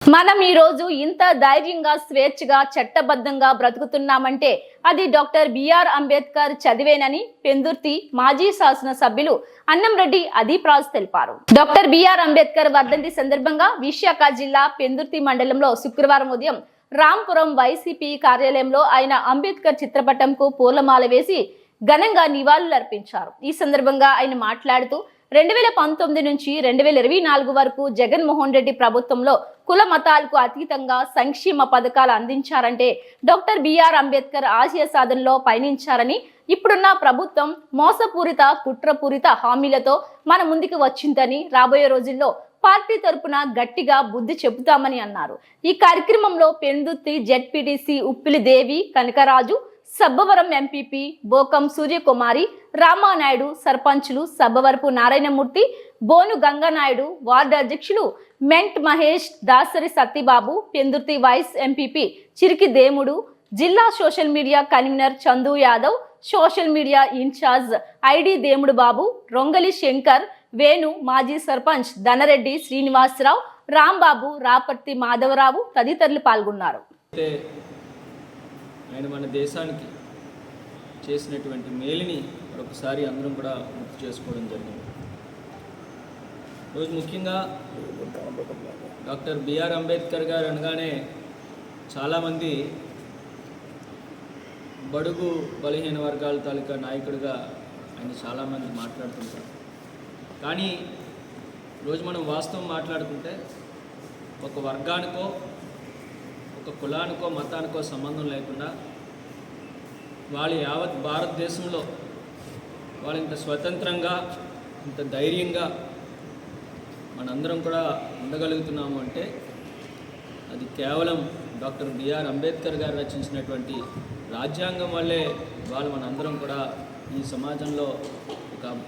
మనం ఈ రోజు ఇంత ధైర్యంగా స్వేచ్ఛగా చట్టబద్ధంగా బ్రతుకుతున్నామంటే అది డాక్టర్ బిఆర్ అంబేద్కర్ చదివేనని పెందుర్తి మాజీ శాసన సభ్యులు అన్నంరెడ్డి అదీప్రాజ్ తెలిపారు. డాక్టర్ బిఆర్ అంబేద్కర్ వర్ధంతి సందర్భంగా విశాఖ జిల్లా పెందుర్తి మండలంలో శుక్రవారం ఉదయం రాంపురం వైసీపీ కార్యాలయంలో ఆయన అంబేద్కర్ చిత్రపటంకు పూలమాల వేసి ఘనంగా నివాళులర్పించారు. ఈ సందర్భంగా ఆయన మాట్లాడుతూ 2019 నుంచి 2024 వరకు జగన్మోహన్ రెడ్డి ప్రభుత్వంలో కుల మతాలకు అతీతంగా సంక్షేమ పథకాలు అందించారంటే డాక్టర్ బిఆర్ అంబేద్కర్ ఆశయ సాధనలో పయనించారని, ఇప్పుడున్న ప్రభుత్వం మోసపూరిత కుట్రపూరిత హామీలతో మన ముందుకు వచ్చిందని, రాబోయే రోజుల్లో పార్టీ తరపున గట్టిగా బుద్ధి చెబుతామని అన్నారు. ఈ కార్యక్రమంలో పెందుర్తి జెడ్పీటీసీ ఉప్పిలి దేవి కనకరాజు, సబ్బవరం ఎంపీపీ బోకం సూర్యకుమారి, రామానాయుడు, సర్పంచులు సబ్బవరపు నారాయణమూర్తి, బోను గంగానాయుడు, వార్డు అధ్యక్షులు మెంట్ మహేష్, దాసరి సత్యబాబు, పెందుర్తి వైస్ ఎంపీపీ చిరికి దేముడు, జిల్లా social media convener Chandu Yadav, social media in charge ID Demudu Babu, Rongali Shankar, Venu, మాజీ సర్పంచ్ ధనరెడ్డి శ్రీనివాసరావు, రాంబాబు, రాపర్తి మాధవరావు తదితరులు పాల్గొన్నారు. ఆయన మన దేశానికి చేసినటువంటి మేలుని మరొకసారి అందరం కూడా గుర్తు చేసుకోవడం జరిగింది. రోజు ముఖ్యంగా డాక్టర్ బిఆర్ అంబేద్కర్ గారు అనగానే చాలామంది బడుగు బలహీన వర్గాల తాలూకా నాయకుడిగా ఆయన చాలామంది మాట్లాడుతుంటారు. కానీ రోజు మనం వాస్తవం మాట్లాడుకుంటే ఒక వర్గానికో ఒక కులానికో మతానికో సంబంధం లేకుండా వాళ్ళు యావత్ భారతదేశంలో వాళ్ళు ఇంత స్వతంత్రంగా ఇంత ధైర్యంగా మనందరం కూడా ఉండగలుగుతున్నాము అంటే అది కేవలం డాక్టర్ బిఆర్ అంబేద్కర్ గారు రచించినటువంటి రాజ్యాంగం వల్లే వాళ్ళు మనందరం కూడా ఈ సమాజంలో ఒక